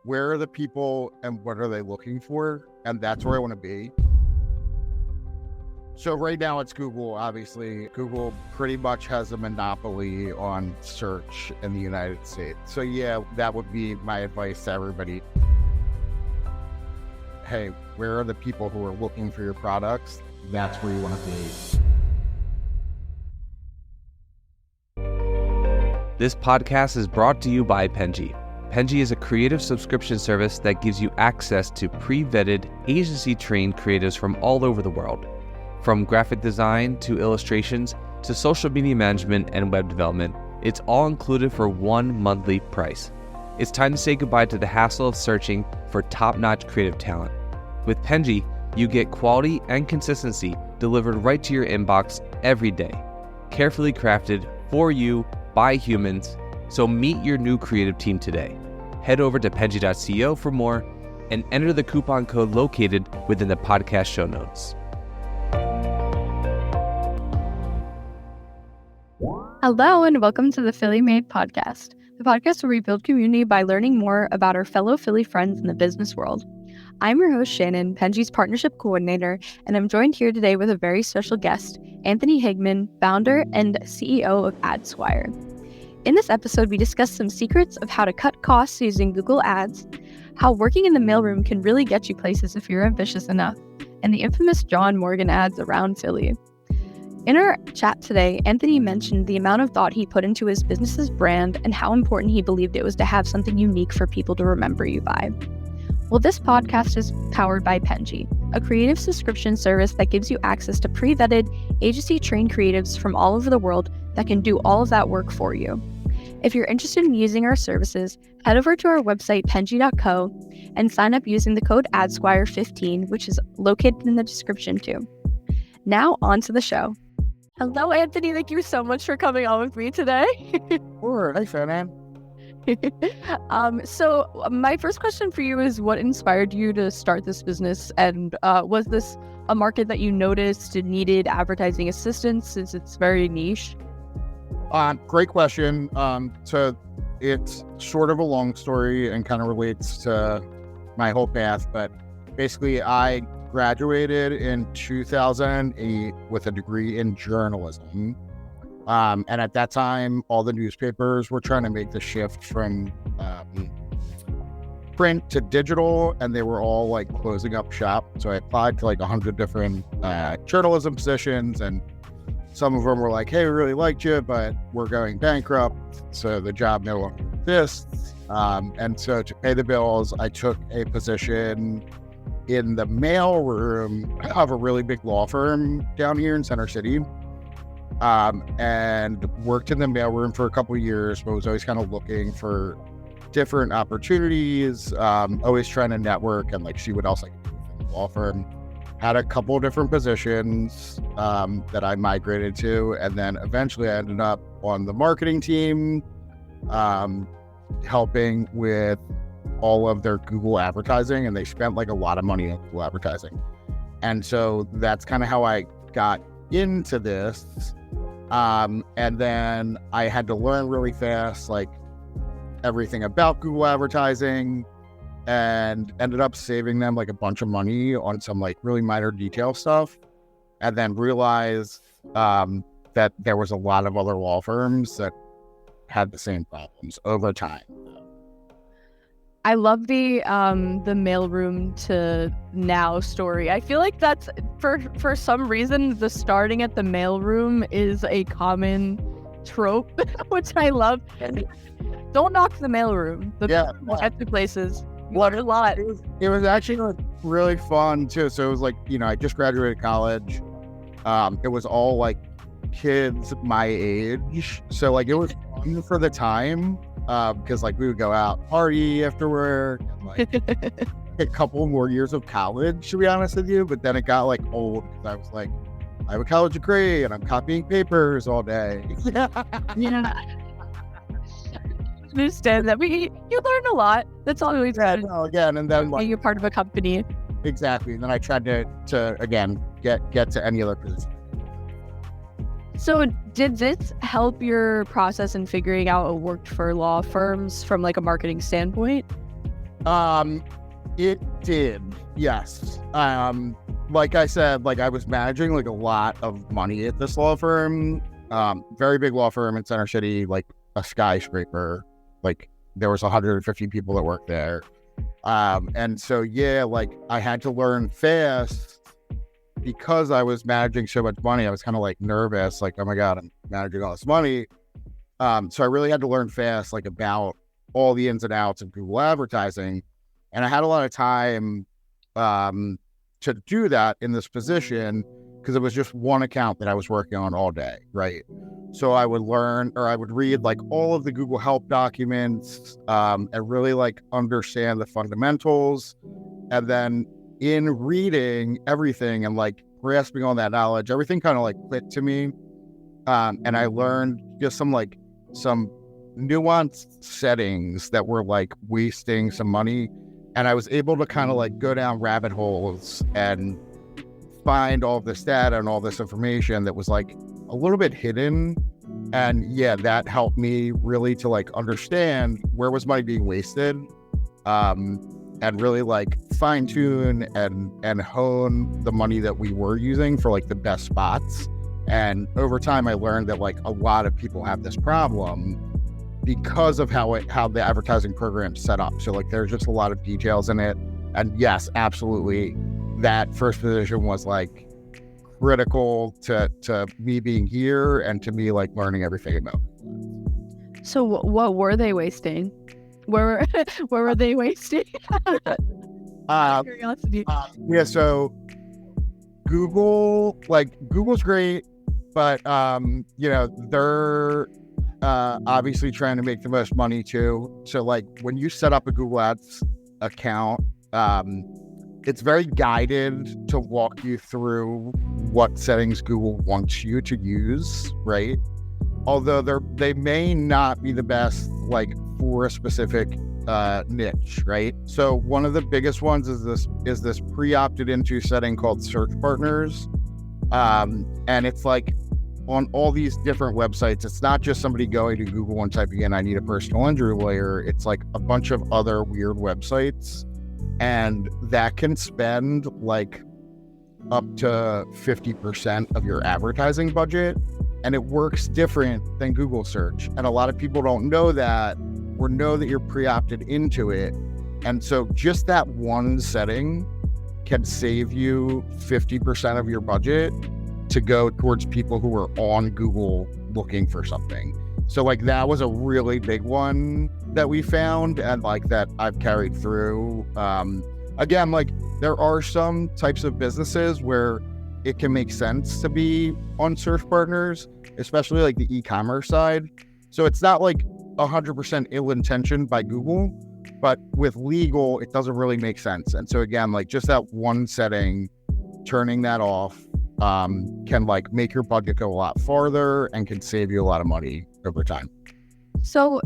where are the people and what are they looking for? And that's where I want to be. So right now it's Google, obviously. Google pretty much has a monopoly on search in the United States. So yeah, that would be my advice to everybody. Hey, where are the people who are looking for your products? That's where you want to be. This podcast is brought to you by Penji. Penji is a creative subscription service that gives you access to pre-vetted, agency-trained creatives from all over the world. From graphic design to illustrations to social media management and web development, it's all included for one monthly price. It's time to say goodbye to the hassle of searching for top-notch creative talent. With Penji, you get quality and consistency delivered right to your inbox every day, carefully crafted for you by humans. So meet your new creative team today. Head over to penji.co for more and enter the coupon code located within the podcast show notes. Hello and welcome to the Philly Made podcast, the podcast where we build community by learning more about our fellow Philly friends in the business world. I'm your host, Shannon, Penji's partnership coordinator, and I'm joined here today with a very special guest, Anthony Higman, founder and CEO of AdSquire. In this episode, we discuss some secrets of how to cut costs using Google Ads, how working in the mailroom can really get you places if you're ambitious enough, and the infamous John Morgan ads around Philly. In our chat today, Anthony mentioned the amount of thought he put into his business's brand and how important he believed it was to have something unique for people to remember you by. Well, this podcast is powered by Penji, a creative subscription service that gives you access to pre-vetted, agency-trained creatives from all over the world that can do all of that work for you. If you're interested in using our services, head over to our website, penji.co, and sign up using the code AdSquire15, which is located in the description too. Now, on to the show. Hello, Anthony. Thank you so much for coming on with me today. Sure. Thanks, Shannon. So my first question for you is, what inspired you to start this business? And was this a market that you noticed needed advertising assistance since it's very niche? Great question. So it's sort of a long story and kind of relates to my whole path, but basically I graduated in 2008 with a degree in journalism. And at that time, all the newspapers were trying to make the shift from print to digital, and they were all like closing up shop. So I applied to like 100 different journalism positions, and some of them were like, hey, we really liked you, but we're going bankrupt, so the job no longer exists. And so to pay the bills, I took a position in the mailroom of a really big law firm down here in Center City, and worked in the mailroom for a couple of years, but was always kind of looking for different opportunities, always trying to network and like see what else I could do in the law firm. Had a couple of different positions that I migrated to, and then eventually I ended up on the marketing team, helping with all of their Google advertising, and they spent like a lot of money on Google advertising. And so that's kind of how I got into this. And then I had to learn really fast, like everything about Google advertising, and ended up saving them like a bunch of money on some like really minor detail stuff. And then realized that there was a lot of other law firms that had the same problems over time. I love the mailroom to now story. I feel like that's for some reason the starting at the mailroom is a common trope, which I love. Don't knock the mailroom. At the places. What a lot. It was actually like really fun too. So it was like, I just graduated college. It was all like kids my age. So like it was fun for the time. Because like we would go out party after work and like a couple more years of college, to be honest with you. But then it got like old because I was like, I have a college degree and I'm copying papers all day. Yeah. Understand that you learn a lot. That's always good. Again, and then like, you're part of a company. Exactly. And then I tried to again get to any other position. So did this help your process in figuring out what worked for law firms from like a marketing standpoint? It did, yes. Like I said, like I was managing like a lot of money at this law firm, very big law firm in Center City, like a skyscraper. Like there was 150 people that worked there. And so, yeah, like I had to learn fast because I was managing so much money. I was kind of like nervous, like, oh my God, I'm managing all this money. So I really had to learn fast, like about all the ins and outs of Google advertising. And I had a lot of time to do that in this position because it was just one account that I was working on all day, right? So I would learn, or I would read like all of the Google Help documents and really like understand the fundamentals. And then in reading everything and like grasping all that knowledge, everything kind of like clicked to me. And I learned just some nuanced settings that were like wasting some money. And I was able to kind of like go down rabbit holes and find all this data and all this information that was like a little bit hidden. And yeah, that helped me really to like understand where was money being wasted, and really like fine tune and hone the money that we were using for like the best spots. And over time, I learned that like a lot of people have this problem because of how the advertising program's set up. So like there's just a lot of details in it. And yes, absolutely, that first position was like critical to me being here and to me like learning everything about it. So what were they wasting? Where were they wasting? Curiosity. Yeah, so Google's great, but they're obviously trying to make the most money too. So like when you set up a Google Ads account, it's very guided to walk you through what settings Google wants you to use, right? Although they may not be the best like for a specific niche, right? So one of the biggest ones is this pre-opted into setting called search partners. And it's like on all these different websites, it's not just somebody going to Google and typing in, I need a personal injury lawyer. It's like a bunch of other weird websites. And that can spend like up to 50% of your advertising budget. And it works different than Google search. And a lot of people don't know that or know that you're pre-opted into it. And so just that one setting can save you 50% of your budget to go towards people who are on Google looking for something. So like that was a really big one that we found and like that I've carried through. Again, like there are some types of businesses where it can make sense to be on search partners, especially like the e-commerce side. So it's not like 100% ill-intentioned by Google, but with legal, it doesn't really make sense. And so again, like just that one setting, turning that off can like make your budget go a lot farther and can save you a lot of money over time. So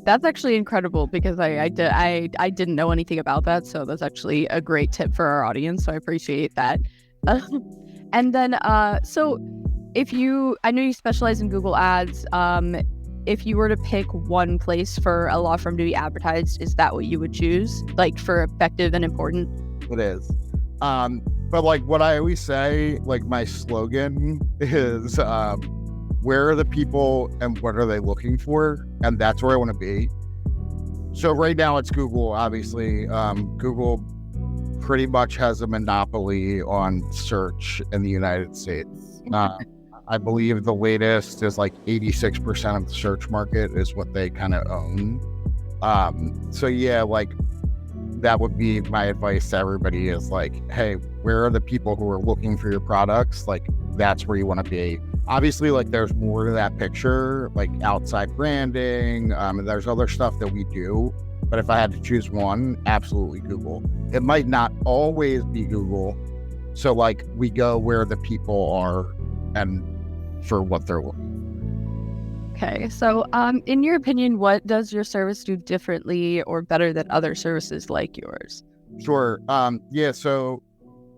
that's actually incredible because I didn't know anything about that. So that's actually a great tip for our audience. So I appreciate that. And then, so I know you specialize in Google Ads. If you were to pick one place for a law firm to be advertised, is that what you would choose? Like for effective and important? It is. But like what I always say, like my slogan is, where are the people and what are they looking for? And that's where I want to be. So right now it's Google, obviously. Google pretty much has a monopoly on search in the United States. I believe the latest is like 86% of the search market is what they kind of own. So yeah, like that would be my advice to everybody is like, hey, where are the people who are looking for your products? Like that's where you want to be. Obviously, like there's more to that picture, like outside branding. And there's other stuff that we do. But if I had to choose one, absolutely Google. It might not always be Google. So like we go where the people are and for what they're looking. Okay. So in your opinion, what does your service do differently or better than other services like yours? Sure. Yeah. So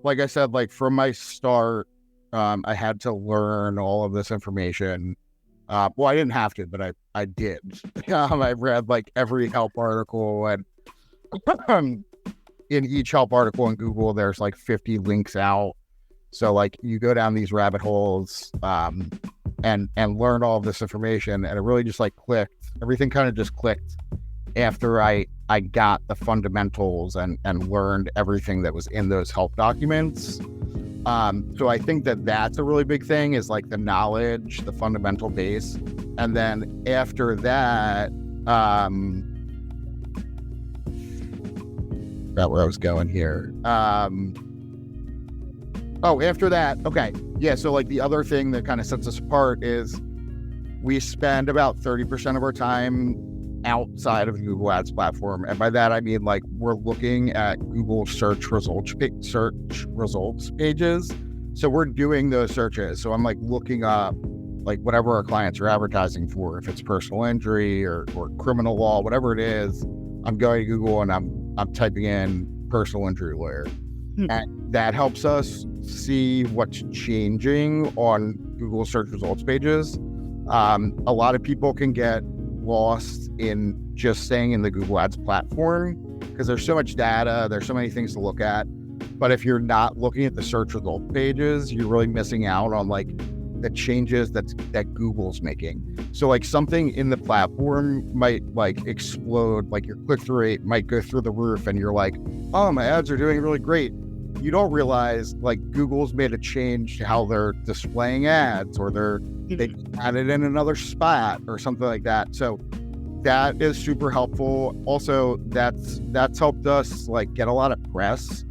like I said, like from my start, I had to learn all of this information. Well, I didn't have to, but I did. I read like every help article and in each help article in Google, there's like 50 links out. So like you go down these rabbit holes and learn all of this information, and it really just like clicked. Everything kind of just clicked after I got the fundamentals and learned everything that was in those help documents. So I think that that's a really big thing, is like the knowledge, the fundamental base. And then after that, forgot where I was going here. After that, okay. Yeah, so like the other thing that kind of sets us apart is we spend about 30% of our time outside of the Google Ads platform. And by that, I mean, like, we're looking at Google search results pages. So we're doing those searches. So I'm like looking up like whatever our clients are advertising for, if it's personal injury or criminal law, whatever it is, I'm going to Google and I'm typing in personal injury lawyer. And that helps us see what's changing on Google search results pages. A lot of people can get lost in just staying in the Google Ads platform because there's so much data, there's so many things to look at. But if you're not looking at the search result pages, you're really missing out on like the changes that Google's making. So like something in the platform might like explode, like your click-through rate might go through the roof and you're like, oh, my ads are doing really great. You don't realize like Google's made a change to how they're displaying ads, or they added in another spot or something like that. So that is super helpful. Also, that's helped us like get a lot of press,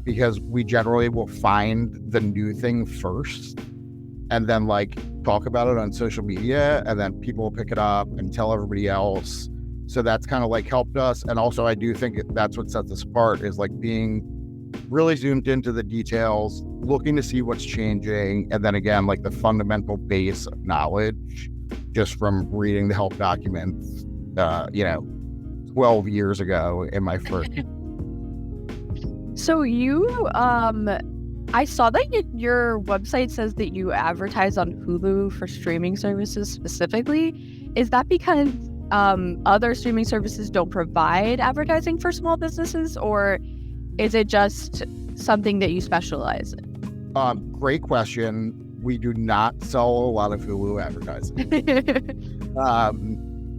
because we generally will find the new thing first and then like talk about it on social media, and then people will pick it up and tell everybody else. So that's kind of like helped us. And also I do think that's what sets us apart, is like being really zoomed into the details, looking to see what's changing. And then again, like the fundamental base of knowledge just from reading the help documents, 12 years ago in my first. So you, I saw that your website says that you advertise on Hulu for streaming services specifically. Is that because other streaming services don't provide advertising for small businesses, or is it just something that you specialize in? Great question. We do not sell a lot of Hulu advertising.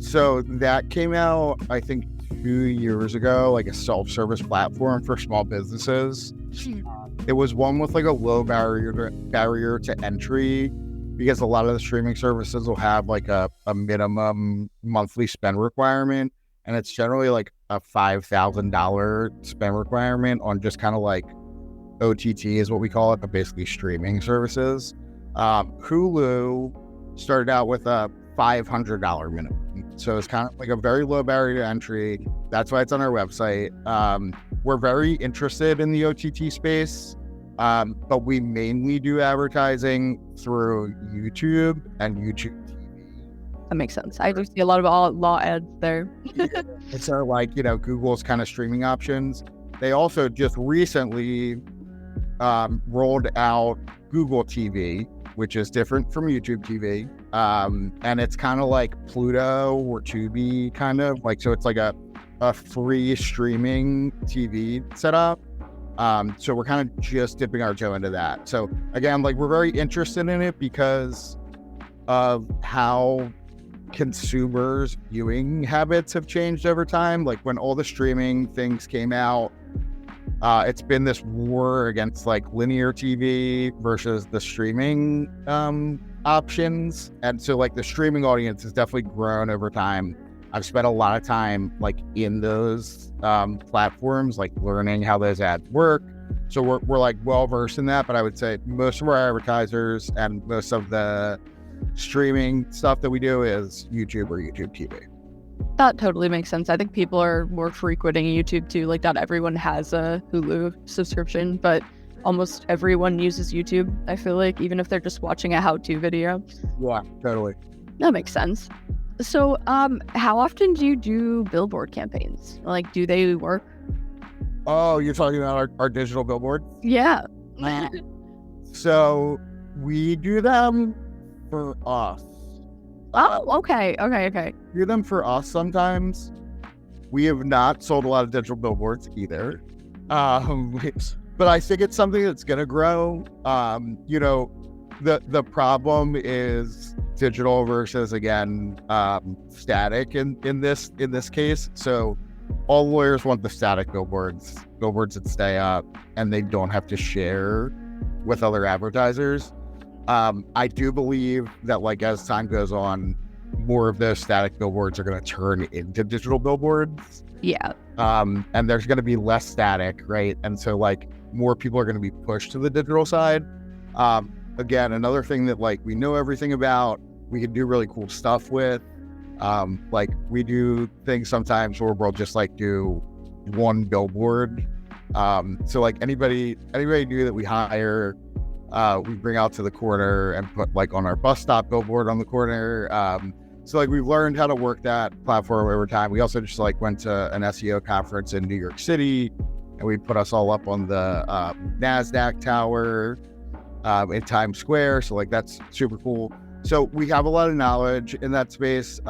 So that came out, I think, 2 years ago, like a self-service platform for small businesses. It was one with like a low barrier to entry, because a lot of the streaming services will have like a minimum monthly spend requirement, and it's generally like a $5,000 spend requirement on just kind of like OTT is what we call it, but basically streaming services. Hulu started out with a $500 minimum. So it's kind of like a very low barrier to entry. That's why it's on our website. We're very interested in the OTT space, but we mainly do advertising through YouTube and YouTube TV. That makes sense. I do see a lot of law ads there. It's our like, Google's kind of streaming options. They also just recently rolled out Google TV, which is different from YouTube TV. And it's kind of like Pluto or Tubi, kind of like, so it's like a free streaming TV setup. So we're kind of just dipping our toe into that. So again, like, we're very interested in it because of how consumers' viewing habits have changed over time. Like when all the streaming things came out, it's been this war against like linear TV versus the streaming options. And so like the streaming audience has definitely grown over time. I've spent a lot of time like in those platforms, like learning how those ads work. So we're like well versed in that. But I would say most of our advertisers and most of the streaming stuff that we do is YouTube or YouTube TV. That totally makes sense. I think people are more frequenting YouTube too. Like not everyone has a Hulu subscription, but almost everyone uses YouTube, I feel like, even if they're just watching a how-to video. Yeah, totally. That makes sense. So how often do you do billboard campaigns? Like, do they work? Oh, you're talking about our digital billboard? Yeah. So we do them for us. Oh, okay. Do them for us sometimes. We have not sold a lot of digital billboards either. But I think it's something that's going to grow. The problem is digital versus, again, static in this case. So all lawyers want the static billboards that stay up and they don't have to share with other advertisers. I do believe that, like, as time goes on, more of those static billboards are going to turn into digital billboards. Yeah. And there's going to be less static, right? And so, like, more people are going to be pushed to the digital side. Again, another thing that, like, we know everything about, we can do really cool stuff with. Like, we do things sometimes where we'll just, like, do one billboard. So, like, anybody new that we hire, we bring out to the corner and put, like, on our bus stop billboard on the corner. So, like, we've learned how to work that platform over time. We also just, like, went to an SEO conference in New York City, and we put us all up on the NASDAQ tower in Times Square. So, like, that's super cool. So we have a lot of knowledge in that space.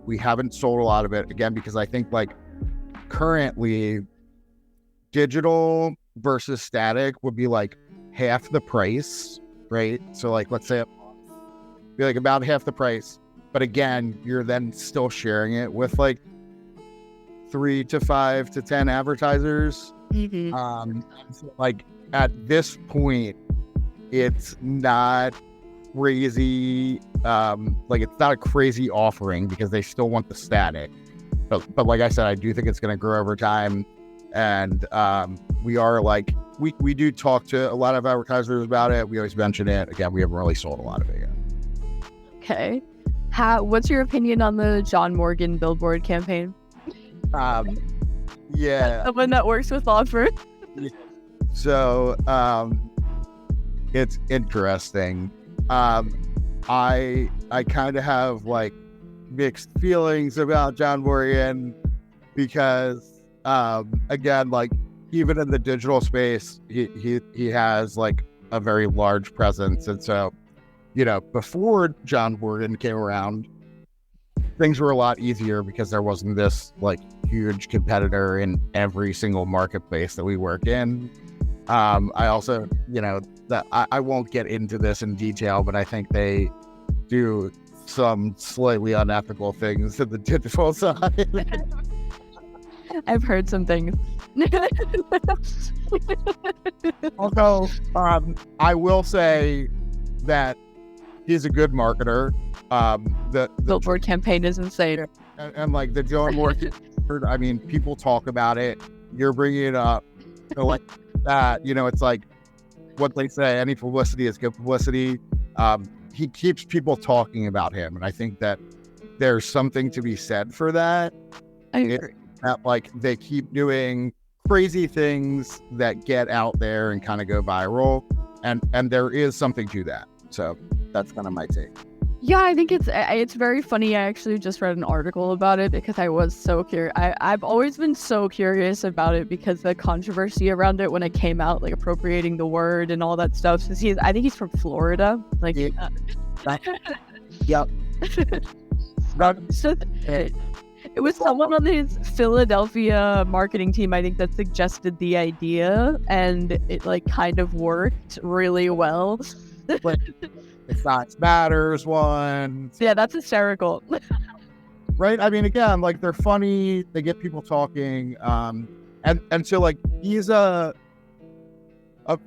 We haven't sold a lot of it, again, because I think, like, currently digital versus static would be, like, half the price, right? So, like, let's say be like about half the price. But again, you're then still sharing it with, like, 3 to 5 to 10 advertisers. Mm-hmm. So, like, at this point, it's not crazy. Like, it's not a crazy offering because they still want the static. But like I said, I do think it's going to grow over time. And we are, like, we do talk to a lot of advertisers about it. We always mention it. Again, we haven't really sold a lot of it yet. Okay. What's your opinion on the John Morgan billboard campaign? Yeah. Someone that works with law firms. So, it's interesting. I kind of have, like, mixed feelings about John Morgan because, again, like, even in the digital space, he has, like, a very large presence. And so, before John Morgan came around, things were a lot easier because there wasn't this, like, huge competitor in every single marketplace that we work in. I also, that I won't get into this in detail, but I think they do some slightly unethical things in the digital side. I've heard some things. Although, I will say that he's a good marketer. The Billboard campaign is insane. And like the John Morgan, I mean, people talk about it. You're bringing it up. So, like, that, it's like what they say, any publicity is good publicity. He keeps people talking about him. And I think that there's something to be said for that. I agree. That, like, they keep doing crazy things that get out there and kind of go viral. And there is something to that. So that's kind of my take. Yeah, I think it's very funny. I actually just read an article about it because I was so curious. I've always been so curious about it because the controversy around it when it came out, like appropriating the word and all that stuff. Since I think he's from Florida. Like, yep. So it was someone on his Philadelphia marketing team, I think, that suggested the idea, and it, like, kind of worked really well. It's not matters one. Yeah, that's hysterical. Right? I mean, again, like, they're funny. They get people talking. And so, like, he's like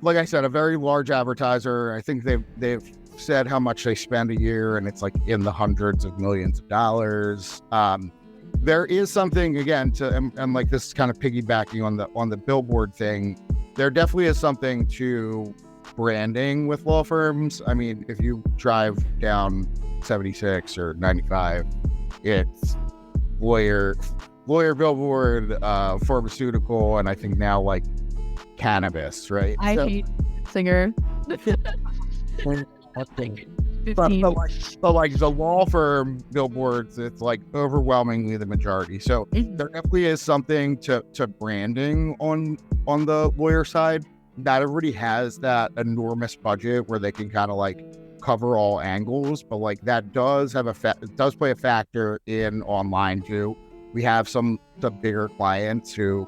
I said, a very large advertiser. I think they've said how much they spend a year, and it's, like, in the hundreds of millions of dollars. There is something, again, and like, this is kind of piggybacking on the billboard thing. There definitely is something to branding with law firms. I mean, if you drive down 76 or 95, it's lawyer billboard, pharmaceutical, and I think now, like, cannabis, right? I hate singer. But like the law firm billboards, it's, like, overwhelmingly the majority. So there definitely is something to branding on the lawyer side. Not everybody has that enormous budget where they can kind of, like, cover all angles, but, like, that does have does play a factor in online too. we have some bigger clients who,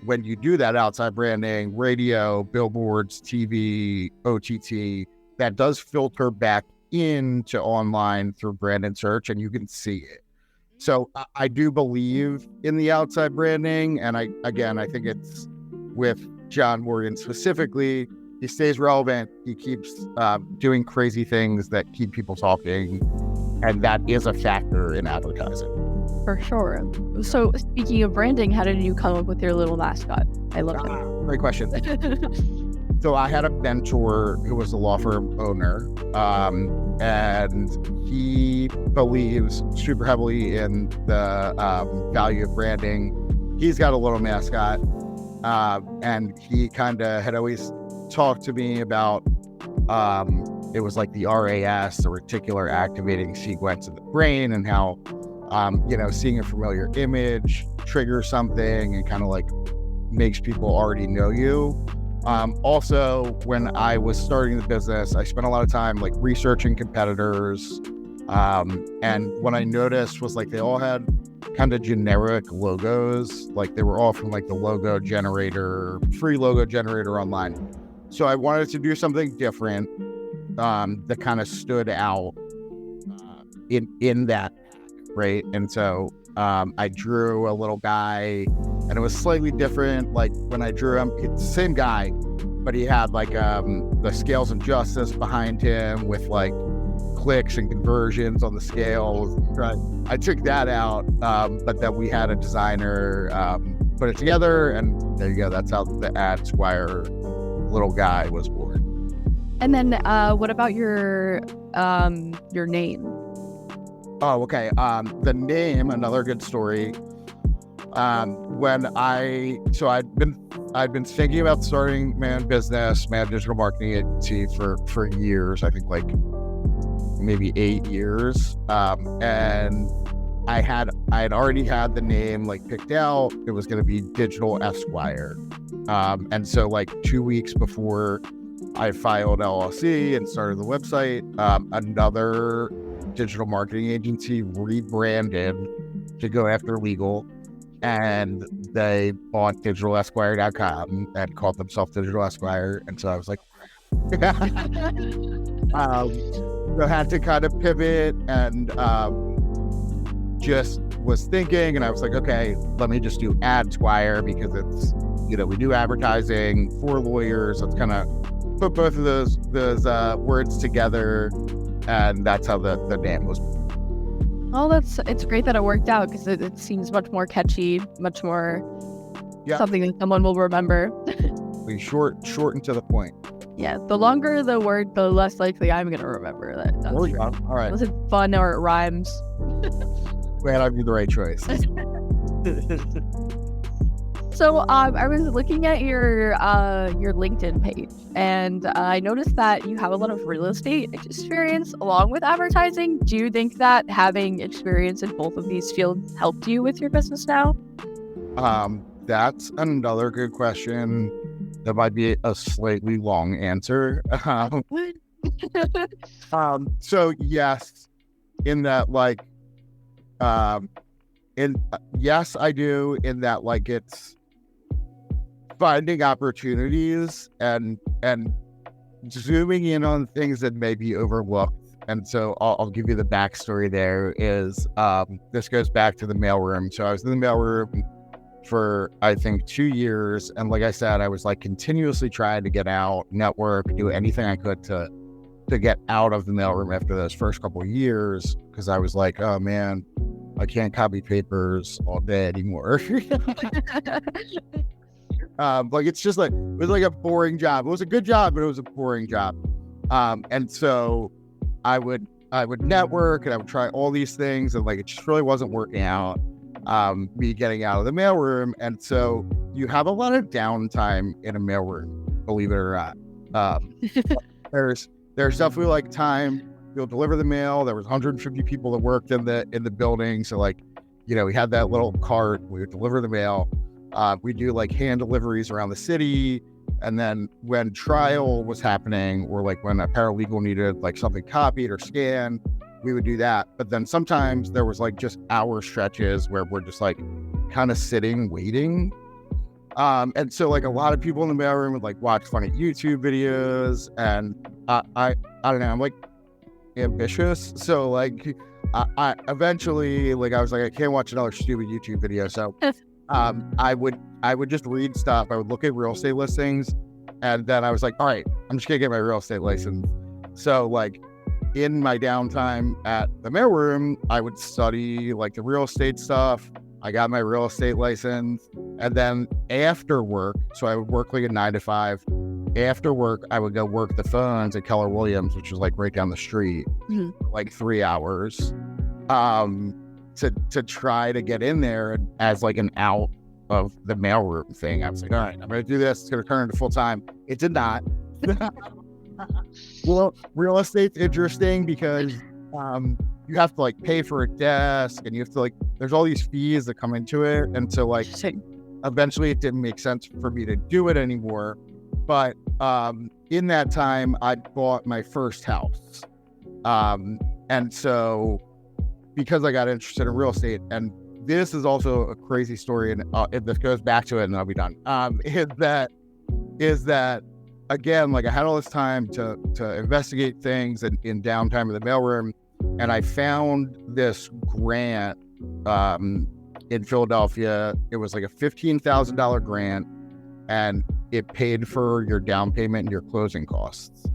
when you do that outside branding, radio, billboards, TV, OTT, that does filter back into online through branded search, and you can see it. So I do believe in the outside branding, and I think it's with John Morgan specifically. He stays relevant. He keeps doing crazy things that keep people talking, and that is a factor in advertising. For sure. So speaking of branding, how did you come up with your little mascot? I love it. Great question. So I had a mentor who was a law firm owner, and he believes super heavily in the value of branding. He's got a little mascot, and he kind of had always talked to me about it was like the RAS, the reticular activating sequence in the brain, and how seeing a familiar image triggers something and kind of like makes people already know you. Also, when I was starting the business, I spent a lot of time like researching competitors. And what I noticed was like they all had kind of generic logos. Like they were all from like the logo generator, free logo generator online. So I wanted to do something different that kind of stood out in that pack, right? And so I drew a little guy, and it was slightly different. Like when I drew him, it's the same guy, but he had like the scales of justice behind him with like clicks and conversions on the scales. I took that out, but then we had a designer put it together, and there you go. That's how the AdSquire little guy was born. And then what about your name? Oh, okay. The name, another good story. I'd been thinking about starting my own business, my own digital marketing agency for years. I think like maybe 8 years. And I had already had the name like picked out. It was going to be Digital AdSquire. And so like 2 weeks before I filed LLC and started the website, another digital marketing agency rebranded to go after legal, and they bought digitalasquire.com and called themselves Digital AdSquire. And so I was like, so I had to kind of pivot, and just was thinking, and I was like, okay, let me just do AdSquire because it's, we do advertising for lawyers. Let's kind of put both of those words together, and that's how the name was. Oh, it's great that it worked out, because it seems much more catchy, much more something that someone will remember. We shorten to the point. Yeah, the longer the word, the less likely I'm going to remember that. All right. Unless it's fun or it rhymes. Glad I made the right choice. So I was looking at your LinkedIn page, and I noticed that you have a lot of real estate experience along with advertising. Do you think that having experience in both of these fields helped you with your business now? That's another good question. That might be a slightly long answer. So yes, in that like, yes, I do. In that like, it's finding opportunities and zooming in on things that may be overlooked. And so I'll give you the backstory. There is this goes back to the mailroom. So I was in the mailroom for I think 2 years, and like I said, I was like continuously trying to get out, network, do anything I could to get out of the mailroom after those first couple of years, because I was like, oh man, I can't copy papers all day anymore. Like it's just like, it was like a boring job. It was a good job, but it was a boring job. And so I would network, and I would try all these things, and like it just really wasn't working out. Me getting out of the mailroom. And so you have a lot of downtime in a mailroom, believe it or not. There's definitely like time. You'll deliver the mail. There was 150 people that worked in the building. So like, we had that little cart. We would deliver the mail. We do like hand deliveries around the city. And then when trial was happening, or like when a paralegal needed like something copied or scanned, we would do that. But then sometimes there was like just hour stretches where we're just like kind of sitting, waiting. And so like a lot of people in the mailroom would like watch funny YouTube videos, and I don't know, I'm like ambitious. So like I eventually, like, I was like, I can't watch another stupid YouTube video. So I would just read stuff. I would look at real estate listings, and then I was like, all right, I'm just gonna get my real estate license. So like in my downtime at the mailroom, I would study like the real estate stuff. I got my real estate license, and then after work, so I would work like a 9 to 5. After work, I would go work the phones at Keller Williams, which was like right down the street, like 3 hours, to try to get in there as like an out of the mailroom thing. I was like, all right, I'm going to do this. It's going to turn into full time. It did not. Well, real estate's interesting because you have to like pay for a desk, and you have to like, there's all these fees that come into it. And so like eventually it didn't make sense for me to do it anymore. But in that time, I bought my first house. And so because I got interested in real estate, and this is also a crazy story, and if this goes back to it and I'll be done, is that again, like I had all this time to investigate things in downtime of the mailroom, and I found this grant in Philadelphia. It was like a $15,000 grant, and it paid for your down payment and your closing costs.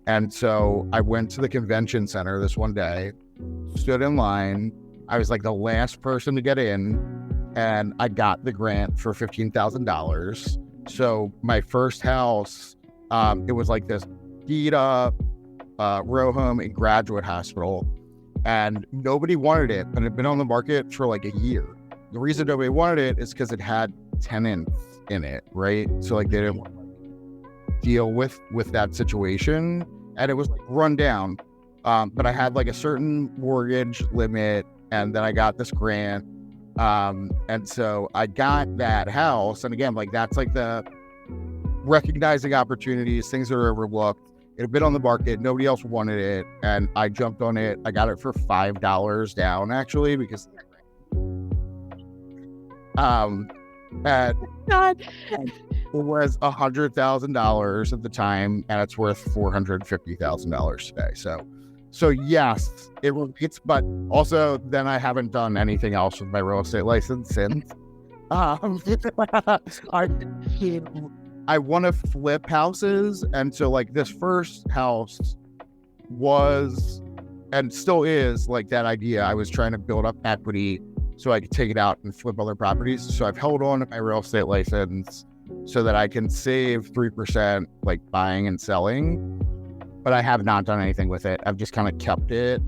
And so I went to the convention center this one day, stood in line. I was like the last person to get in, and I got the grant for $15,000. So my first house, it was like this beat up row home in Graduate Hospital, and nobody wanted it, and it had been on the market for like a year. The reason nobody wanted it is because it had tenants in it, right? So like they didn't want to deal with that situation, and it was like run down. But I had like a certain mortgage limit, and then I got this grant, and so I got that house. And again, like that's like the recognizing opportunities, things that are overlooked. It had been on the market, nobody else wanted it, and I jumped on it. I got it for $5 down, actually, because and God. it was $100,000 at the time, and it's worth $450,000 today. So yes, it relates, but also then I haven't done anything else with my real estate license since. I want to flip houses, and so like this first house was, and still is, like that idea. I was trying to build up equity so I could take it out and flip other properties. So I've held on to my real estate license so that I can save 3% like buying and selling, but I have not done anything with it. I've just kind of kept it.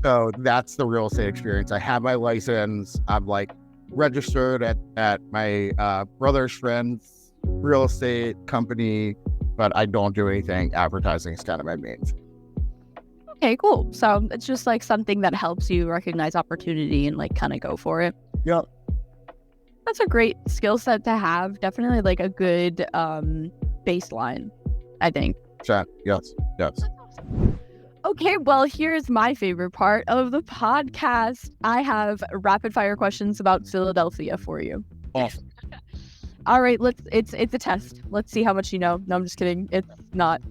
So that's the real estate experience. I have my license. I'm like registered at my brother's friend's real estate company, but I don't do anything. Advertising is kind of my main thing. Okay, cool. So it's just like something that helps you recognize opportunity and like kind of go for it. Yep. That's a great skill set to have. Definitely like a good baseline, I think. Yes. Okay, well, here's my favorite part of the podcast. I have rapid fire questions about Philadelphia for you. Awesome. All right, it's a test. Let's see how much you know. No, I'm just kidding. It's not.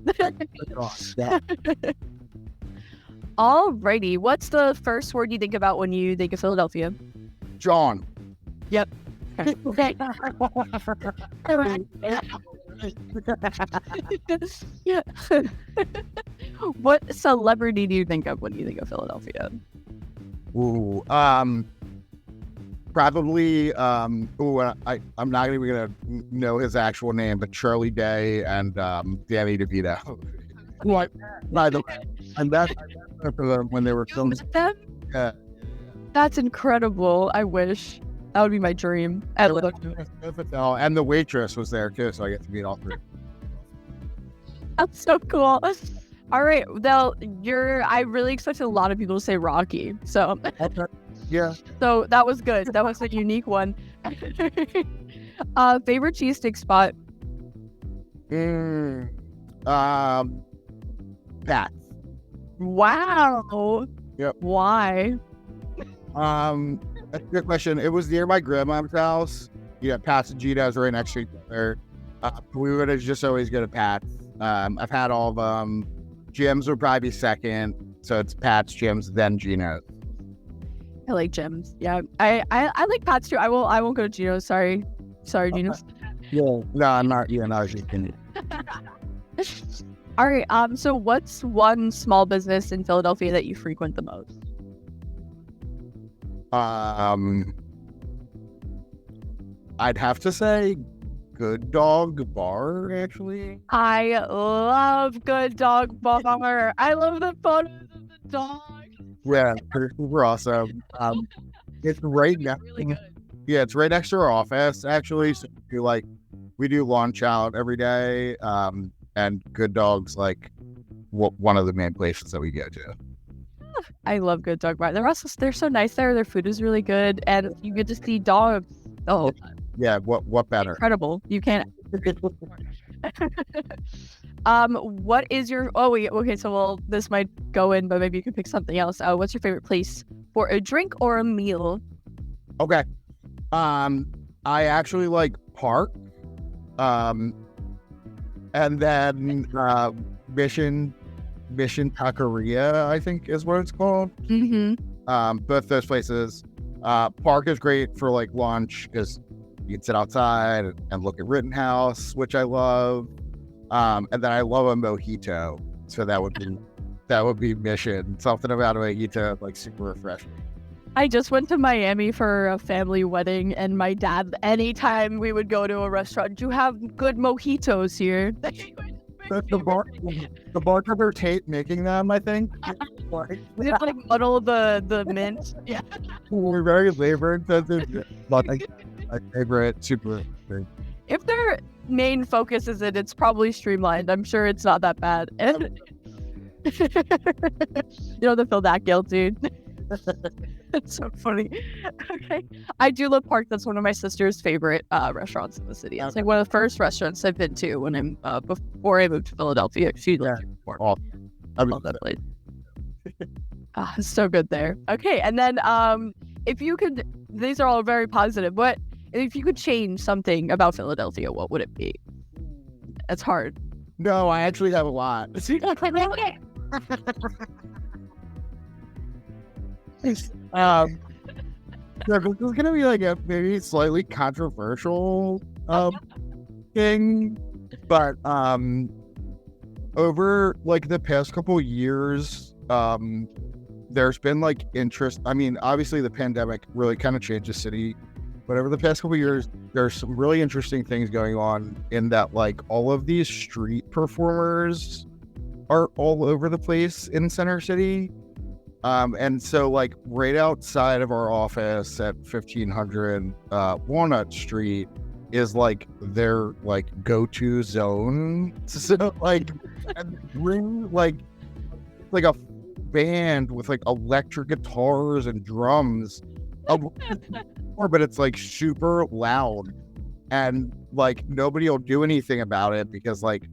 Alrighty, what's the first word you think about when you think of Philadelphia? John. Yep. Okay. What celebrity do you think of when you think of Philadelphia? Ooh, probably. I'm not even gonna know his actual name, but Charlie Day and Danny DeVito. What? By the way, and that for them when they were filming. Them? Yeah. That's incredible. I wish that would be my dream. And the waitress was there too, so I get to meet all three. That's so cool. All right, well, I really expected a lot of people to say Rocky, so yeah. So that was good. That was a unique one. Favorite cheesesteak spot? Pat's. Wow. Yep. Why? That's a good question. It was near my grandma's house. Yeah, Pat's and Gina's right next to each other. We would just always go to Pat's. I've had all of them. Jim's would probably be second. So it's Pat's, Jim's, then Gina's. I like Jim's. Yeah, I like Pat's too. I won't go to Gino's. Sorry, Gino's. Yeah. No, I'm not. Yeah, no, I was just kidding. All right. So what's one small business in Philadelphia that you frequent the most? I'd have to say Good Dog Bar, actually. I love Good Dog Bar. I love the photos of the dog. Yeah, they're super awesome. It's right next. Really good. Yeah, it's right next to our office, actually. So we do launch out every day. And Good Dog's like one of the main places that we go to. I love Good Dog Bar. They're so nice there. Their food is really good, and you get to see dogs the whole time. Yeah, what better? Incredible. You can't. What is your? Oh wait. Okay, so this might go in, but maybe you can pick something else. What's your favorite place for a drink or a meal? Okay. I actually like Park. And then Mission Taqueria, I think is what it's called. Mm-hmm. Both those places. Park is great for like lunch because you can sit outside and look at Rittenhouse, which I love. And then I love a mojito, so that would be Mission. Something about a mojito, like super refreshing. I just went to Miami for a family wedding, and my dad, anytime we would go to a restaurant, do you have good mojitos here? The bartender Tate making them, I think. We have like muddle the mint. Yeah. We're very labor intensive. But my favorite, super thing. If their main focus is it's probably streamlined. I'm sure it's not that bad. And you don't have to feel that guilty. It's so funny. Okay. I do love Park. That's one of my sister's favorite restaurants in the city. It's like one of the first restaurants I've been to when I'm before I moved to Philadelphia. She lived here before. I love that place. It's so good there. Okay, and then if you could, these are all very positive. What if you could change something about Philadelphia? What would it be? It's hard. No, I actually have a lot. So this is gonna be like a maybe slightly controversial thing, but over like the past couple years, there's been like interest. I mean, obviously the pandemic really kind of changed the city, but over the past couple years, there's some really interesting things going on in that like all of these street performers are all over the place in Center City. And so like right outside of our office at 1500 Walnut Street is like their like go-to zone. So like bring like a band with like electric guitars and drums, but it's like super loud, and like nobody will do anything about it because like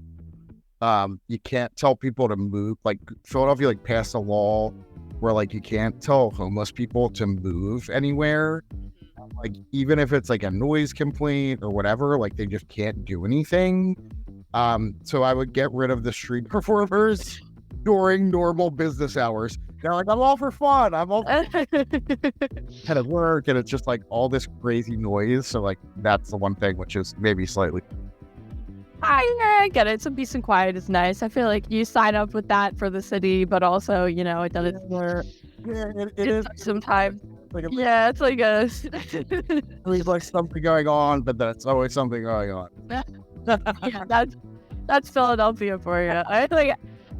you can't tell people to move. Like Philadelphia like passed a law where like you can't tell homeless people to move anywhere, like even if it's like a noise complaint or whatever, like they just can't do anything. So I would get rid of the street performers during normal business hours. They're like, I'm all for fun. I'm all kind of work, and it's just like all this crazy noise. So like that's the one thing which is maybe slightly. I get it. Some peace and quiet is nice. I feel like you sign up with that for the city, but also, you know, it does it is sometimes. Like yeah, it's like a there's like something going on, but that's always something going on. Yeah, that's Philadelphia for you.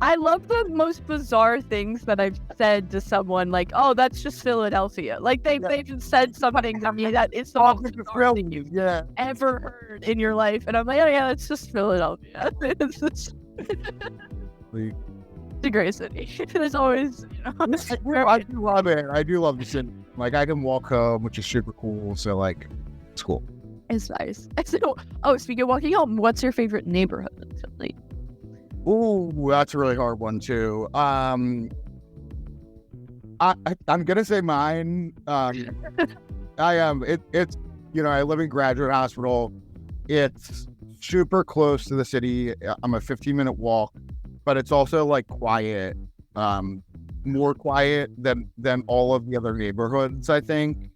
I love the most bizarre things that I've said to someone, like, "Oh, that's just Philadelphia." Like they've said something to me that is the most bizarre thing you've ever heard in your life, and I'm like, "Oh yeah, that's just Philadelphia." It's a great city. There's always, I do love it. I do love the city. Like I can walk home, which is super cool. So like, it's cool. It's nice. So, speaking of walking home, what's your favorite neighborhood in Philly? Ooh, that's a really hard one too. I'm gonna say mine. I am. It's I live in Graduate Hospital. It's super close to the city. I'm a 15-minute walk, but it's also like quiet, more quiet than all of the other neighborhoods, I think,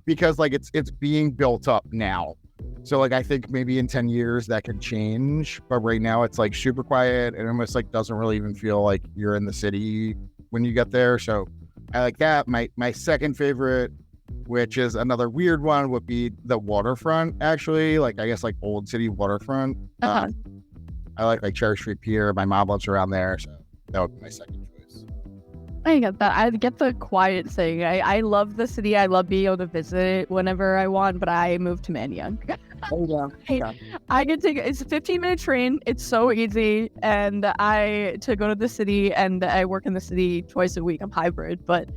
because like it's being built up now. So like I think maybe in 10 years that could change, but right now it's like super quiet and almost like doesn't really even feel like you're in the city when you get there. So I like that. My second favorite, which is another weird one, would be the waterfront, actually. Like I guess like Old City waterfront. I like Cherry Street Pier. My mom lives around there, so that would be my second choice. I get that. I get the quiet thing. I love the city. I love being able to visit whenever I want, but I moved to Manayunk. Oh, yeah. I can take it's a 15-minute train. It's so easy, and to go to the city, and I work in the city twice a week. I'm hybrid, but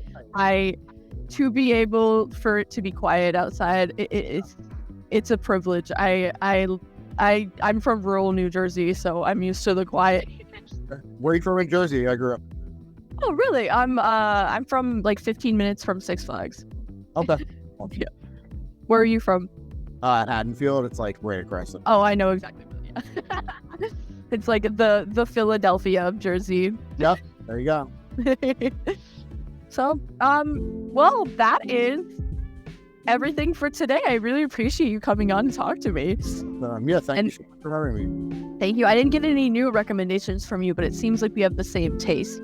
to be able for it to be quiet outside, it's a privilege. I'm from rural New Jersey, so I'm used to the quiet. Where are you from in Jersey? I grew up. Oh, really? I'm from like 15 minutes from Six Flags. Okay. Yeah. Where are you from? Haddonfield. It's like right across. Oh, I know exactly. Yeah. It's like the Philadelphia of Jersey. Yep. There you go. So, well, that is everything for today. I really appreciate you coming on to talk to me. Yeah, thank you so much for having me. Thank you. I didn't get any new recommendations from you, but it seems like we have the same taste.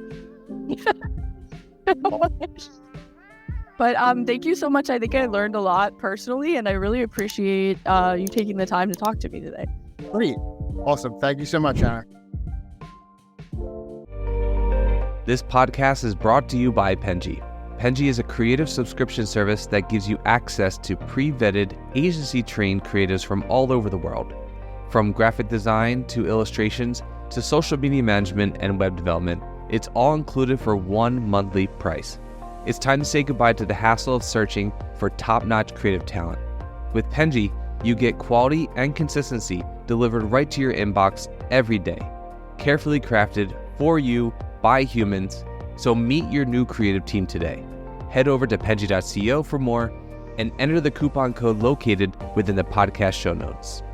But thank you so much. I think I learned a lot personally, and I really appreciate you taking the time to talk to me today. Great. Awesome. Thank you so much, Anna. This podcast is brought to you by Penji. Penji is a creative subscription service that gives you access to pre-vetted, agency-trained creatives from all over the world. From graphic design to illustrations to social media management and web development, it's all included for one monthly price. It's time to say goodbye to the hassle of searching for top-notch creative talent. With Penji, you get quality and consistency delivered right to your inbox every day, carefully crafted for you by humans. So meet your new creative team today. Head over to penji.co for more and enter the coupon code located within the podcast show notes.